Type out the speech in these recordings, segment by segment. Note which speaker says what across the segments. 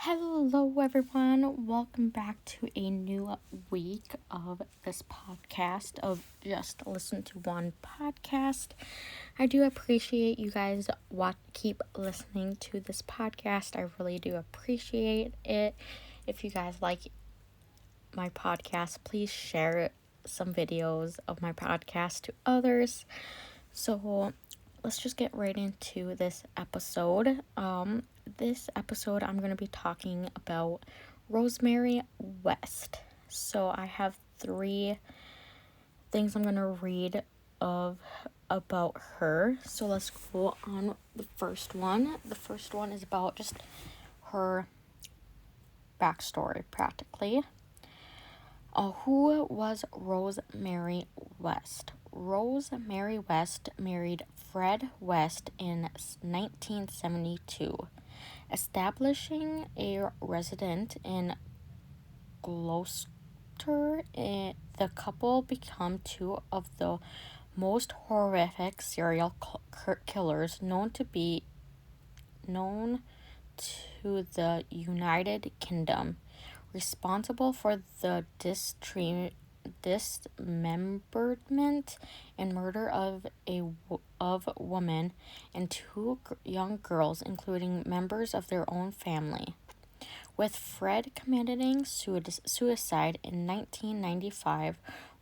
Speaker 1: Hello, everyone. Welcome back to a new week of this podcast of Just Listen to One podcast. I do appreciate you guys keep listening to this podcast. I really do appreciate it. If you guys like my podcast, please share some videos of my podcast to others. So let's just get right into this episode. This episode I'm going to be talking about Rosemary West. So I have 3 things I'm going to read about her. So let's go on the first one. The first one is about just her backstory, practically. Who was Rosemary West? Rosemary West married Fred West in 1972, establishing a residence in Gloucester. The couple became 2 of the most horrific serial killers known to the United Kingdom, responsible for the dismemberment and murder of a woman and 2 young girls, including members of their own family. With Fred committing suicide in 1995,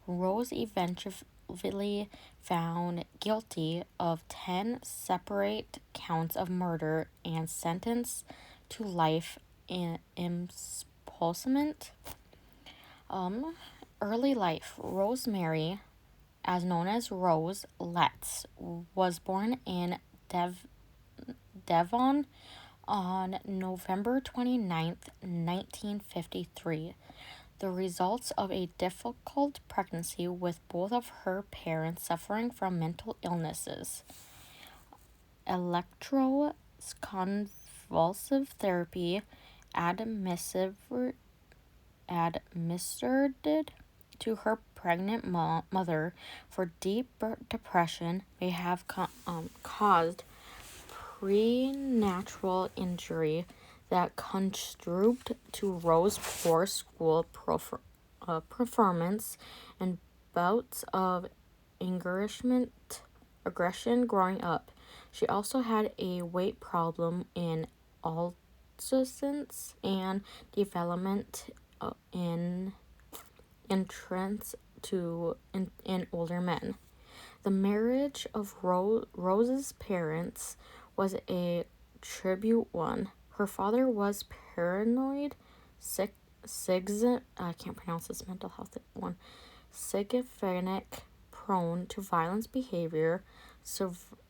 Speaker 1: Rose eventually found guilty of 10 separate counts of murder and sentenced to life in imprisonment. Early life. Rosemary, as known as Rose Letts, was born in Devon on November 29th, 1953. The results of a difficult pregnancy with both of her parents suffering from mental illnesses. Electroconvulsive therapy administered to her pregnant mother for deep depression may have caused prenatal injury that contributed to Rose's poor school performance and bouts of aggression growing up. She also had a weight problem in adolescence and development in interest in older men. The marriage of Rose's parents was a tribute one. Her father was paranoid, I can't pronounce this mental health one, schizophrenic, prone to violence behavior,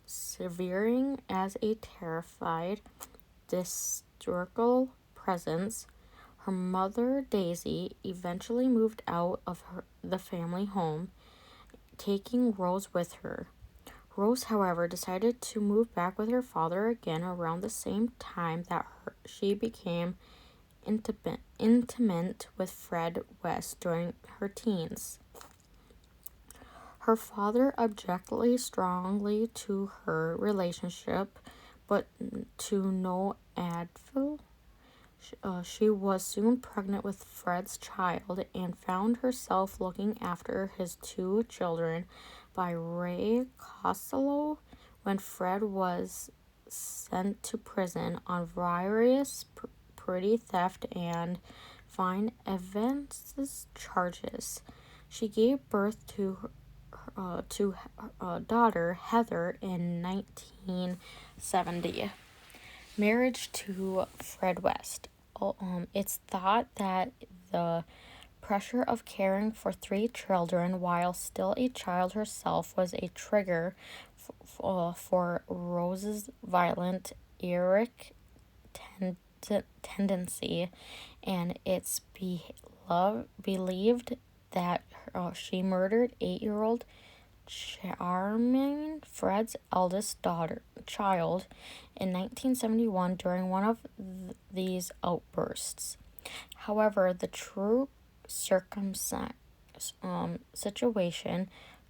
Speaker 1: severing as a terrified, distractible presence. Her mother, Daisy, eventually moved out of the family home, taking Rose with her. Rose, however, decided to move back with her father again around the same time that she became intimate with Fred West during her teens. Her father objected strongly to her relationship, but to no avail. She was soon pregnant with Fred's child and found herself looking after his 2 children by Ray Costello when Fred was sent to prison on various petty theft and fine evidence charges. She gave birth to her daughter Heather in 1970. Marriage to Fred West. It's thought that the pressure of caring for 3 children while still a child herself was a trigger for Rose's violent, erratic tendency, and it's believed that she murdered 8-year-old Charmaine, Fred's eldest child, in 1971 during one of these outbursts. However, the true situation,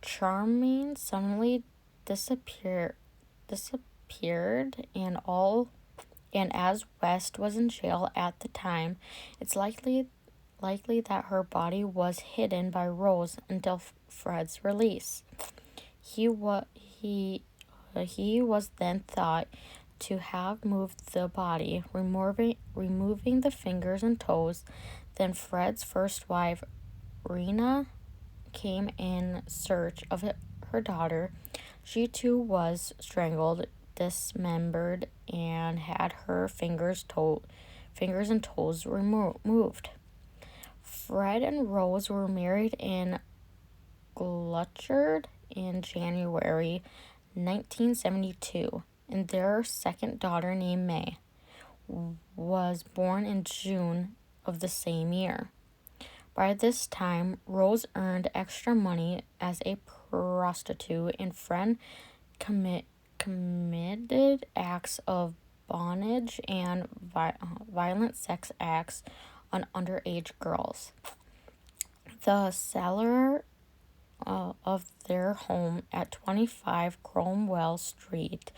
Speaker 1: Charmaine suddenly disappeared, and all And as West was in jail at the time, it's likely that her body was hidden by Rose until Fred's release. He was then thought to have moved the body, removing the fingers and toes. Then Fred's first wife, Rena, came in search of her daughter. She too was strangled, dismembered, and had her fingers and toes removed. Fred and Rose were married in Gloucester in January 1972, and their second daughter, named May, was born in June of the same year. By this time, Rose earned extra money as a prostitute, and Fred committed acts of bondage and violent sex acts on underage girls. The cellar of their home at 25 Cromwell Street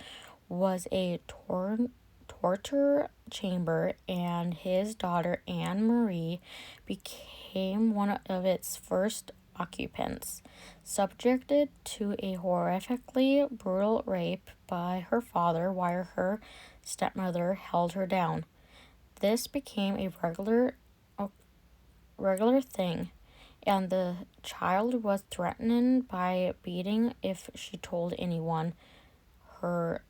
Speaker 1: was a torture chamber, and his daughter Anne Marie became one of its first occupants, subjected to a horrifically brutal rape by her father while her stepmother held her down. This became a regular thing, and the child was threatened by beating if she told anyone her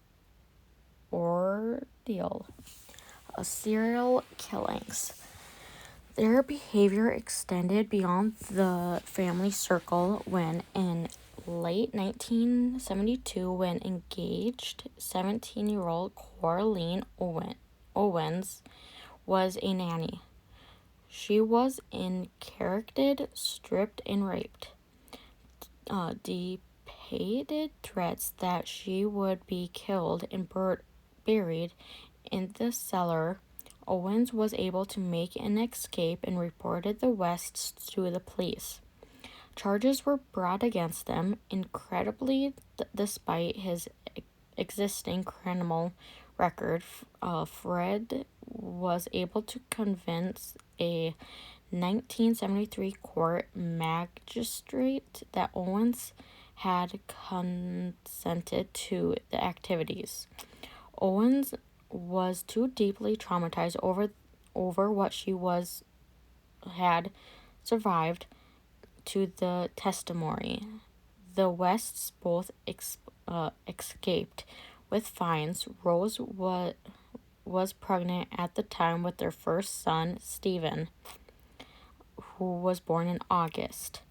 Speaker 1: ordeal. Serial killings. Their behavior extended beyond the family circle when, in late 1972, when engaged 17-year-old Coraline Owens was a nanny. She was incarcerated, stripped, and raped. Depicted threats that she would be killed and buried in the cellar. Owens was able to make an escape and reported the Wests to the police. Charges were brought against them. Incredibly, despite his existing criminal record, Fred was able to convince a 1973 court magistrate that Owens had consented to the activities. Owens was too deeply traumatized over what she had survived to the testimony. The Wests both escaped with fines. Rose was pregnant at the time with their first son, Stephen, who was born in August.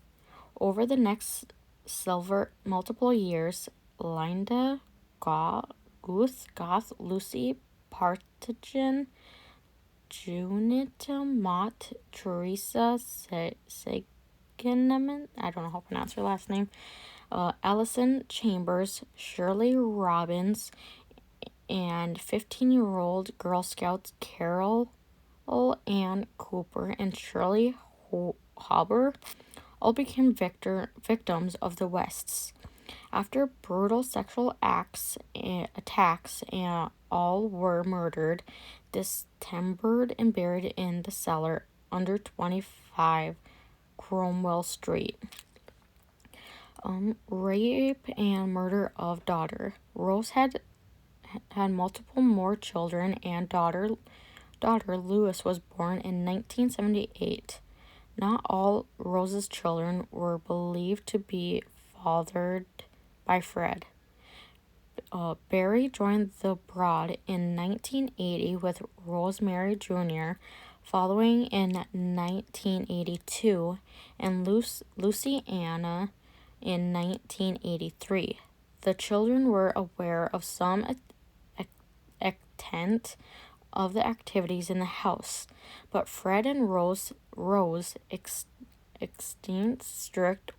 Speaker 1: Over the next multiple years, Linda, Goth, Lucy, Partridge, Junita, Mott, Teresa, Segeneman, I don't know how to pronounce her last name, Allison Chambers, Shirley Robbins, and 15-year-old Girl Scouts Carol Ann Cooper and Shirley Hauber all became victims of the Wests. After brutal sexual attacks, and all were murdered, dismembered, and buried in the cellar under 25 Cromwell Street. Rape and murder of daughter. Rose had multiple more children, and daughter Louis was born in 1978. Not all Rose's children were believed to be fathered by Fred. Barry joined the Broad in 1980 with Rosemary Jr., following in 1982, and Lucy Anna in 1983. The children were aware of some extent of the activities in the house, but Fred and Rose extended strict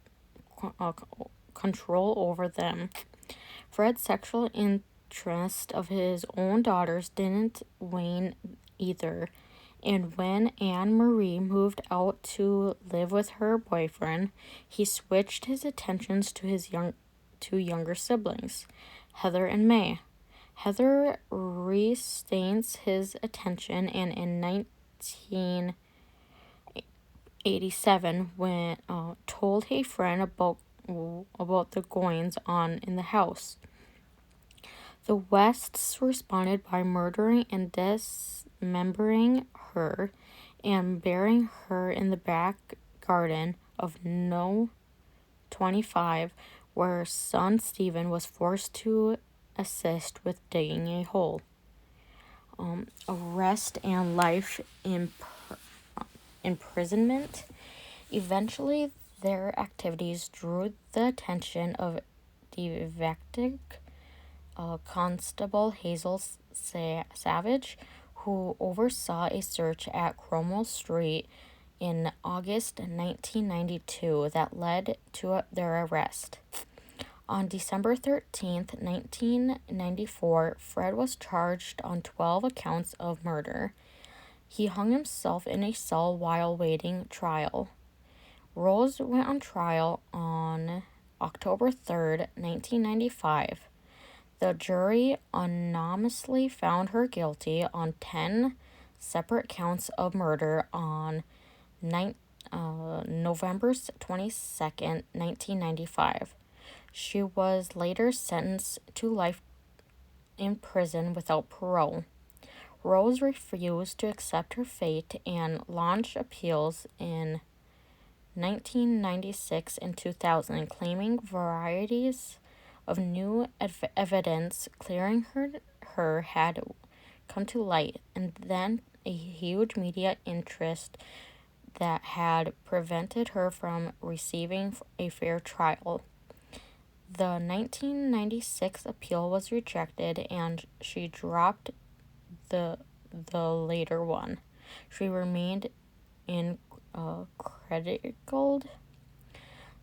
Speaker 1: control over them. Fred's sexual interest of his own daughters didn't wane either, and when Anne Marie moved out to live with her boyfriend, he switched his attentions to his two younger siblings, Heather and May. Heather restains his attention, and in 1987, when told a friend about the goings on in the house. The Wests responded by murdering and dismembering her and burying her in the back garden of No. 25, where son Stephen was forced to assist with digging a hole. Arrest and life imprisonment. Eventually, their activities drew the attention of defective Constable Hazel Savage, who oversaw a search at Cromwell Street in August 1992 that led to their arrest. On December 13th, 1994, Fred was charged on 12 accounts of murder. He hung himself in a cell while waiting trial. Rose went on trial on October 3rd, 1995. The jury unanimously found her guilty on 10 separate counts of murder on November 22nd, 1995. She was later sentenced to life in prison without parole. Rose refused to accept her fate and launched appeals in 1996 and 2000, claiming varieties of new evidence clearing her had come to light, and then a huge media interest that had prevented her from receiving a fair trial. The 1996 appeal was rejected, and she dropped the later one. She remained credited.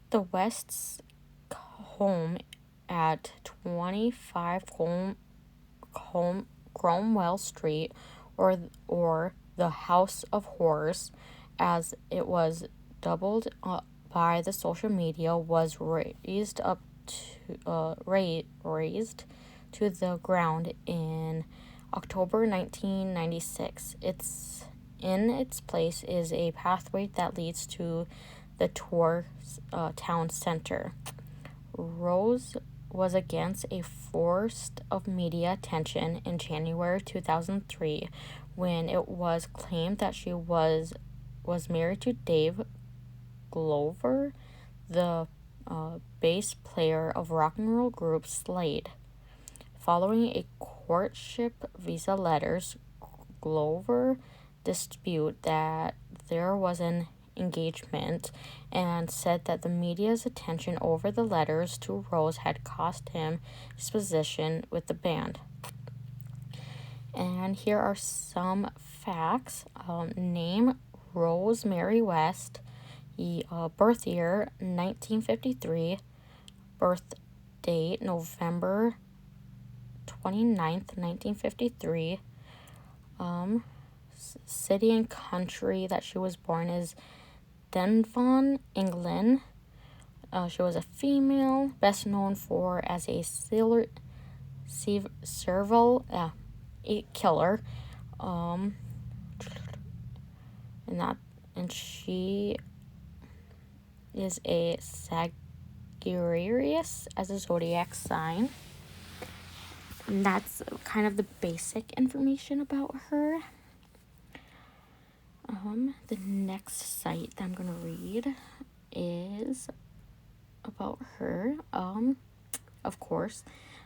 Speaker 1: The West's home at 25 Cromwell Street, or the House of Horrors, as it was dubbed by the social media, was raised to the ground in October 1996. In its place is a pathway that leads to the town center. Rose was against a forced of media attention in January 2003 when it was claimed that she was married to Dave Glover, the bass player of rock and roll group Slade. Following a courtship visa letters, Glover disputed that there was an engagement and said that the media's attention over the letters to Rose had cost him his position with the band. And here are some facts. Name: Rosemary West. Birth year: 1953. Birth date: November 29th, 1953. City and country that she was born is Devon, England. She was a female, best known for as a serial killer. And she is a Sagittarius as a zodiac sign. And that's kind of the basic information about her. The next site that I'm going to read is about her. Of course,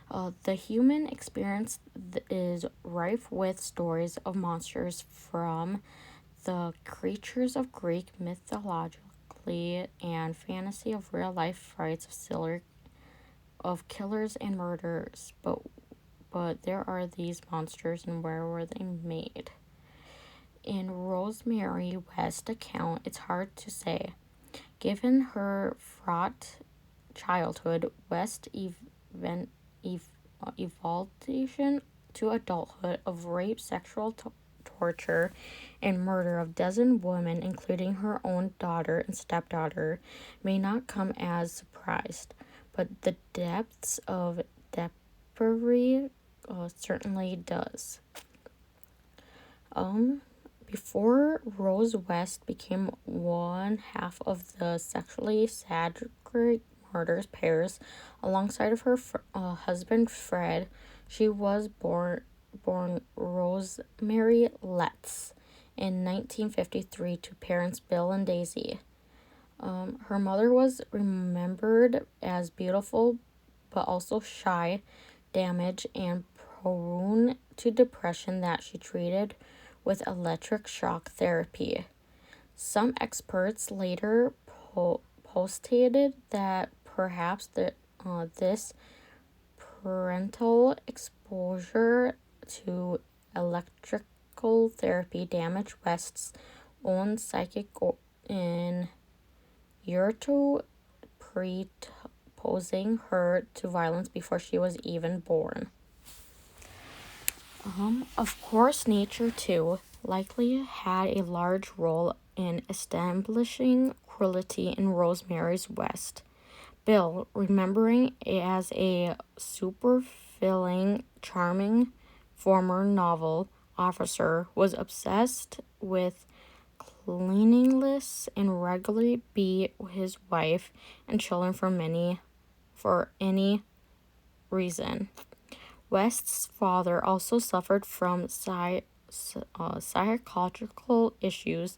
Speaker 1: the human experience is rife with stories of monsters, from the creatures of Greek mythology and fantasy of real-life frights of killers and murderers. But there are these monsters, and where were they made? In Rosemary West's account, it's hard to say. Given her fraught childhood, West evolution to adulthood of rape, sexual torture, and murder of dozen women, including her own daughter and stepdaughter, may not come as surprised. But the depths of certainly does. Before Rose West became one half of the sexually sadistic murders pairs, alongside of her husband Fred, she was born Rosemary Letts in 1953 to parents Bill and Daisy. Her mother was remembered as beautiful, but also shy, damaged, and prone to depression that she treated with electric shock therapy. Some experts later postulated that perhaps this parental exposure to electrical therapy damaged West's own psychic in to predisposing her to violence before she was even born. Of course, nature too likely had a large role in establishing cruelty in Rosemary's West. Bill, remembering as a superfilling, charming former naval officer, was obsessed with cleanliness and regularly beat his wife and children for any reason. West's father also suffered from psychological issues.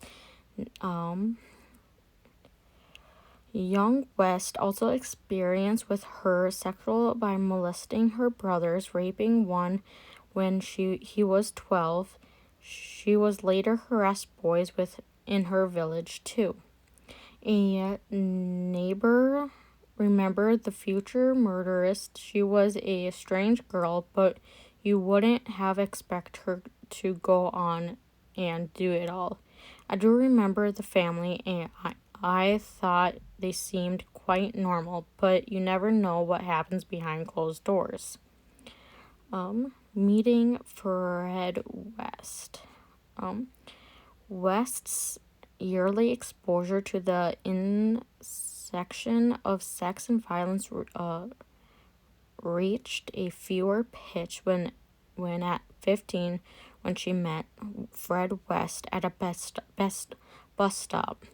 Speaker 1: Young West also experienced with her sexual by molesting her brothers, raping one when he was 12. She was later harassed boys in her village too. A neighbor remembered the future murderess. She was a strange girl, but you wouldn't have expected her to go on and do it all. I do remember the family, and I thought they seemed quite normal, but you never know what happens behind closed doors. Meeting Fred West. West's yearly exposure to the intersection of sex and violence reached a fever pitch when at 15, when she met Fred West at a bus stop.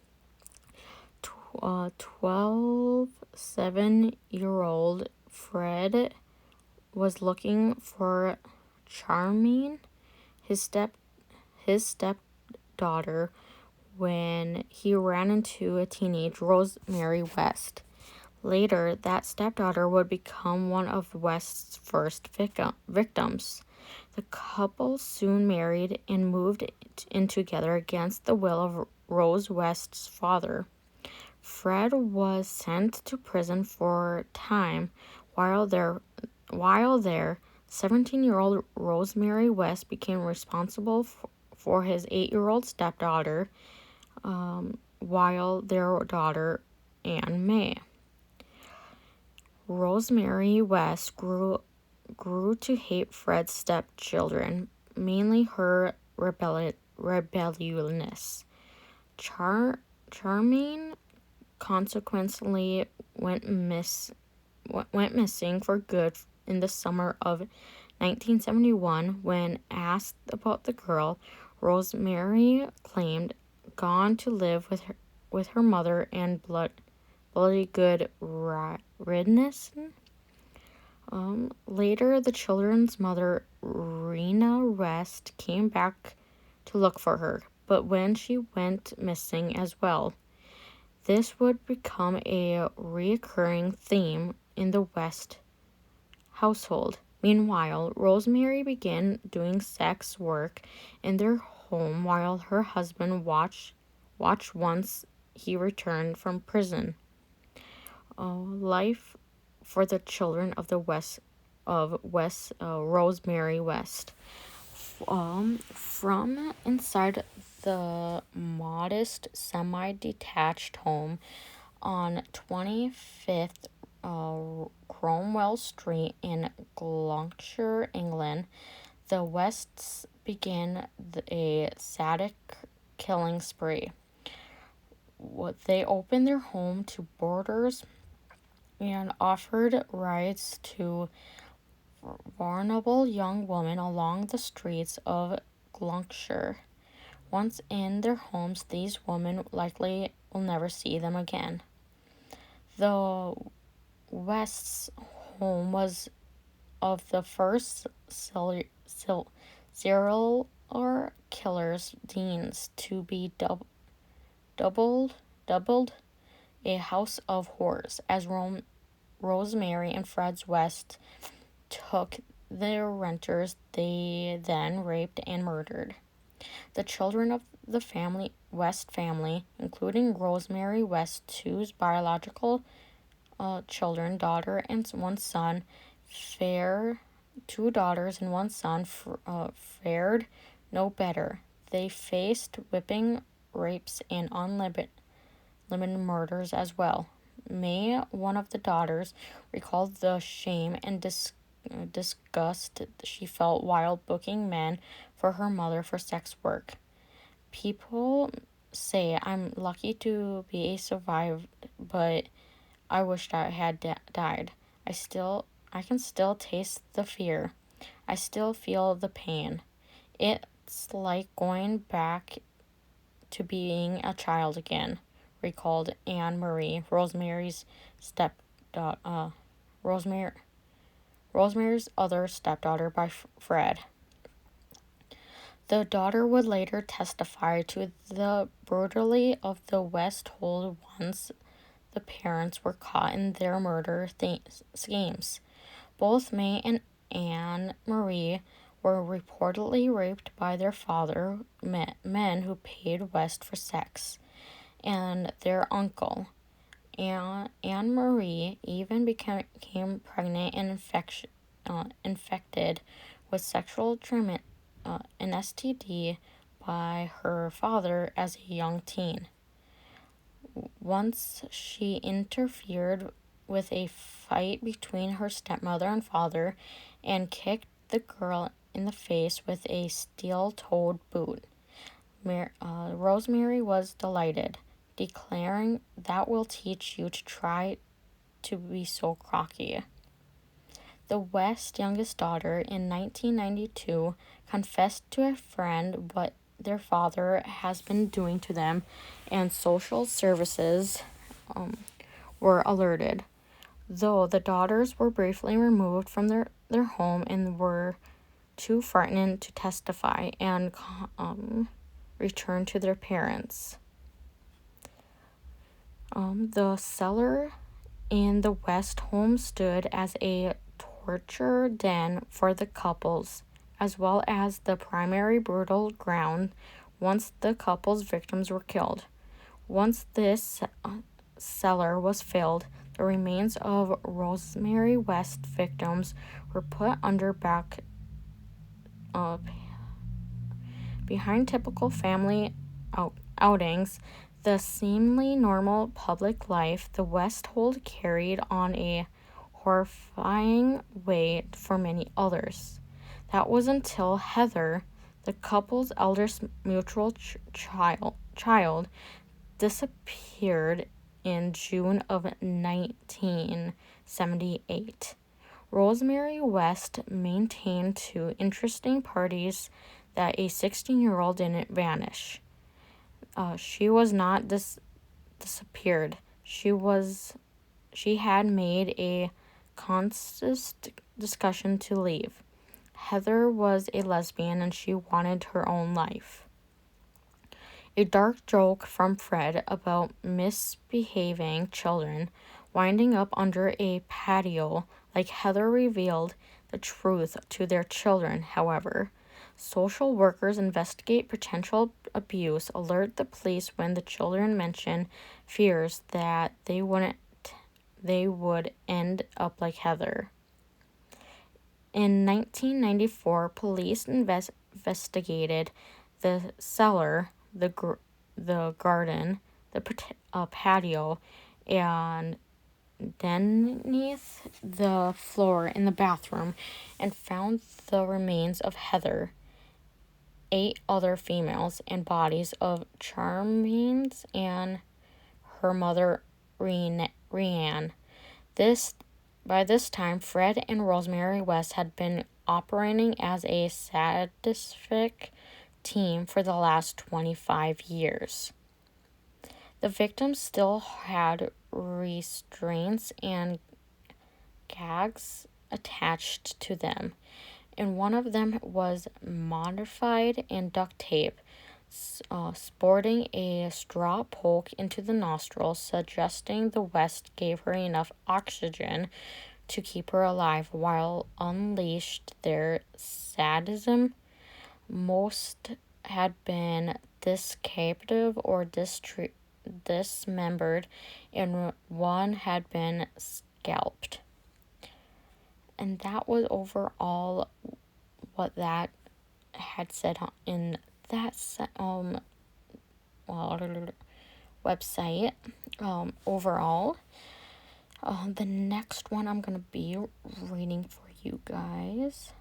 Speaker 1: 7-year-old Fred was looking for Charming, his stepdaughter, when he ran into a teenage Rosemary West. Later, that stepdaughter would become one of West's first victims. The couple soon married and moved in together against the will of Rose West's father. Fred was sent to prison for time. While there, 17-year-old Rosemary West became responsible for his 8-year-old stepdaughter, while their daughter, Anne May. Rosemary West grew to hate Fred's stepchildren, mainly her rebelliousness. Charming consequently went missing for good in the summer of 1971. When asked about the girl, Rosemary claimed gone to live with her mother and bloody good riddance. Later, the children's mother, Rena West, came back to look for her, but when she went missing as well. This would become a recurring theme in the West household. Meanwhile, Rosemary began doing sex work in their home while her husband watched once he returned from prison. Life for the children of Rosemary West. From inside the modest semi-detached home on 25th Cromwell Street in Gloucestershire, England, the Wests began a sadistic killing spree. They opened their home to boarders and offered rides to vulnerable young women along the streets of Gloucestershire. Once in their homes, these women likely will never see them again. The West's home was of the first serial killers Deans to be dubbed a house of horrors, as Rosemary and Fred West took their renters they then raped and murdered. The children of the West family, including Rosemary West's two biological children, daughter and one son, two daughters and one son, fared no better. They faced whipping, rapes, and unlimited murders as well. May, one of the daughters, recalled the shame and disgust she felt while booking men for her mother for sex work. People say I'm lucky to be survived, but I wished I had died. I can still taste the fear. I still feel the pain. It's like going back to being a child again, recalled Anne Marie, Rosemary's other stepdaughter by Fred. The daughter would later testify to the brutality of the West hold once the parents were caught in their murder schemes. Both May and Anne Marie were reportedly raped by their father, men who paid West for sex, and their uncle. Anne Marie even became pregnant and infected with sexual an STD by her father as a young teen. Once she interfered with a fight between her stepmother and father and kicked the girl in the face with a steel-toed boot. Rosemary was delighted, declaring, "That will teach you to try to be so cocky." The West's youngest daughter, in 1992, confessed to a friend what their father has been doing to them, and social services were alerted. Though the daughters were briefly removed from their home and were too frightened to testify and return to their parents. The cellar in the West home stood as a torture den for the couples, as well as the primary brutal ground once the couple's victims were killed. Once this cellar was filled, the remains of Rosemary West victims were put under behind typical family outings, the seemingly normal public life the West hold carried on a horrifying way for many others. That was until Heather, the couple's eldest mutual child, disappeared in June of 1978. Rosemary West maintained two interesting parties that a 16-year-old didn't vanish. She was not disappeared. She had made a conscious discussion to leave. Heather was a lesbian and she wanted her own life. A dark joke from Fred about misbehaving children winding up under a patio like Heather revealed the truth to their children, however. Social workers investigate potential abuse, alert the police when the children mention fears that they would end up like Heather. In 1994, police investigated the cellar, the garden, the patio, and beneath the floor in the bathroom, and found the remains of Heather, 8 other females, and bodies of Charmaine and her mother, Rhiannon. This By this time, Fred and Rosemary West had been operating as a sadistic team for the last 25 years. The victims still had restraints and gags attached to them, and one of them was modified and duct tape, sporting a straw poke into the nostril, suggesting the West gave her enough oxygen to keep her alive while unleashed their sadism. Most had been decapitated or dismembered, and one had been scalped. And that was overall what that had said in that website. Overall, the next one I'm gonna be reading for you guys.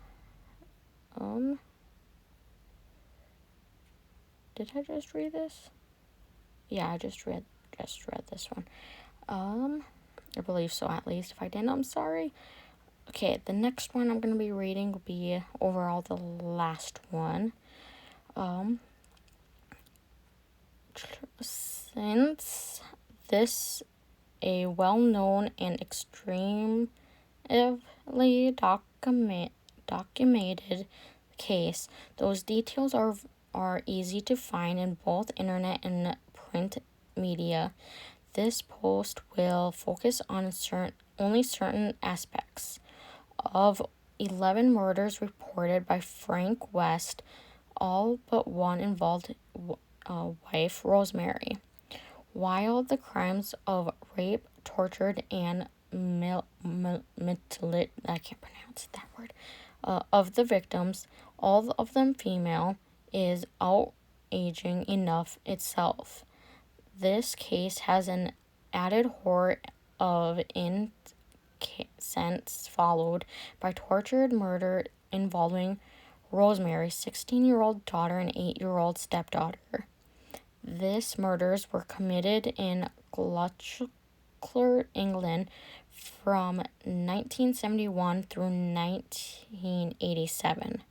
Speaker 1: Did I just read this? Yeah, I just read this one. I believe so, at least. If I didn't, I'm sorry. Okay, the next one I'm gonna be reading will be overall the last one. Since this a well-known and extremely documented case, those details are easy to find in both internet and print media. This post will focus on only certain aspects of 11 murders reported by Frank West. All but one involved wife Rosemary. While the crimes of rape, tortured, and mutilate, I can't pronounce that word, of the victims, all of them female, is outraging enough itself. This case has an added horror of incest followed by tortured murder involving Rosemary's 16-year-old daughter and 8-year-old stepdaughter. These murders were committed in Gloucester, England from 1971 through 1987.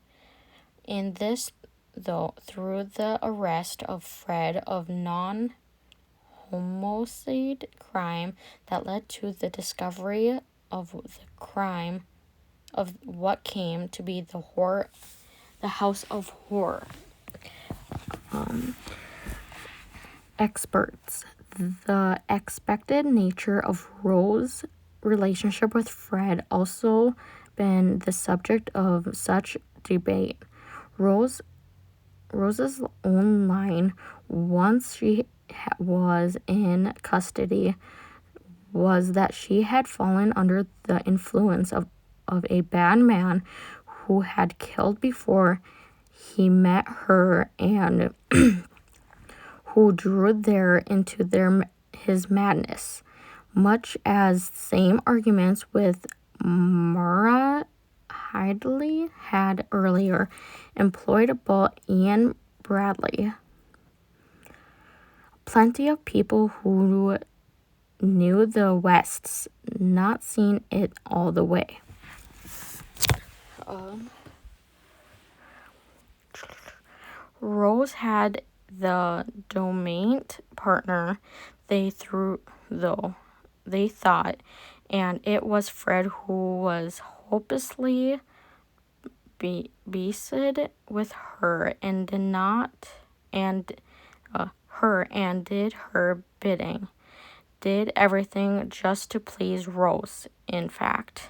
Speaker 1: In this, though, through the arrest of Fred of non-homicide crime that led to the discovery of the crime of what came to be the House of Horror. Experts. The expected nature of Rose's relationship with Fred also been the subject of such debate. Rose's own line, once she was in custody, was that she had fallen under the influence of a bad man who had killed before he met her and who drew there into his madness. Much as same arguments with Mara Hidley had earlier employed about Ian Bradley. Plenty of people who knew the Wests not seen it all the way. Rose had the dominant partner they thought, and it was Fred who was hopelessly beset with her and did her bidding, did everything just to please Rose. In fact,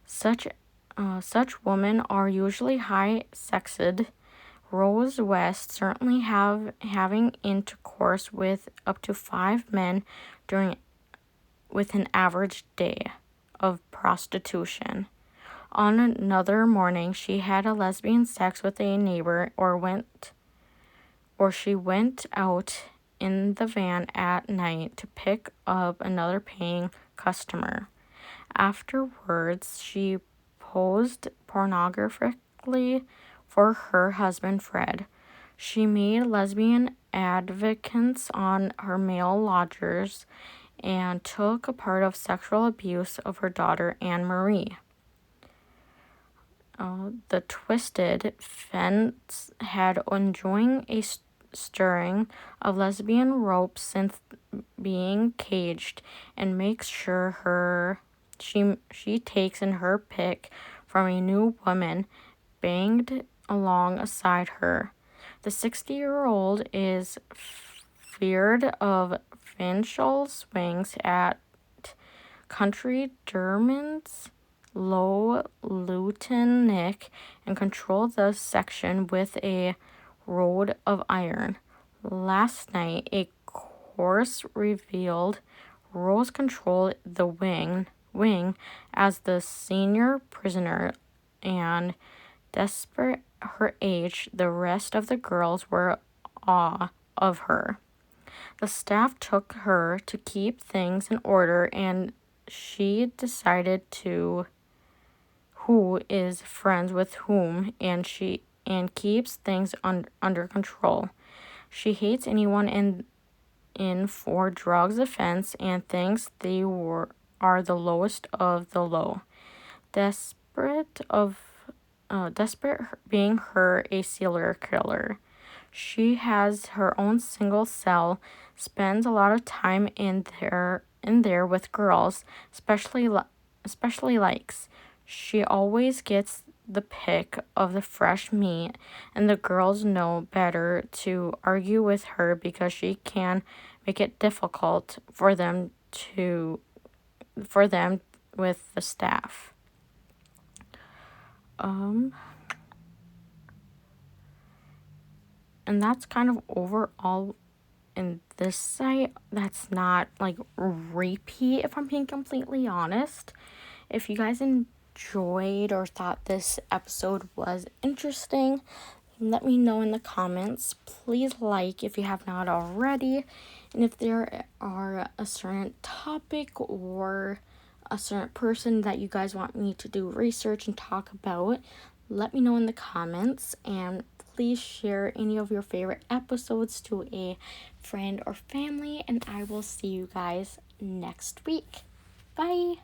Speaker 1: such women are usually high-sexed. Rose West certainly having intercourse with up to 5 men with an average day of prostitution. On another morning, she had a lesbian sex with a neighbor, or she went out in the van at night to pick up another paying customer. Afterwards, she posed pornographically for her husband Fred. She made lesbian advocates on her male lodgers and took a part of sexual abuse of her daughter Anne Marie. The twisted fence had enjoying a stirring of lesbian rope since being caged, and makes sure she takes in her pick from a new woman banged alongside her. The 60-year-old is feared of financial swings at country Germans Low Luton Nick and control the section with a rod of iron. Last night, a course revealed Rose controlled the wing as the senior prisoner, and despite her age, the rest of the girls were awe of her. The staff took her to keep things in order, and she decided to who is friends with whom, and keeps things under control. She hates anyone in for drugs offense and thinks they are the lowest of the low. Desperate being her a serial killer. She has her own single cell, spends a lot of time in there with girls, especially likes. She always gets the pick of the fresh meat, and the girls know better to argue with her because she can make it difficult for them with the staff. And that's kind of overall in this site. That's not like repeat, if I'm being completely honest. If you guys enjoyed or thought this episode was interesting, let me know in the comments. Please like if you have not already. And if there are a certain topic or a certain person that you guys want me to do research and talk about, let me know in the comments. And please share any of your favorite episodes to a friend or family. And I will see you guys next week. Bye.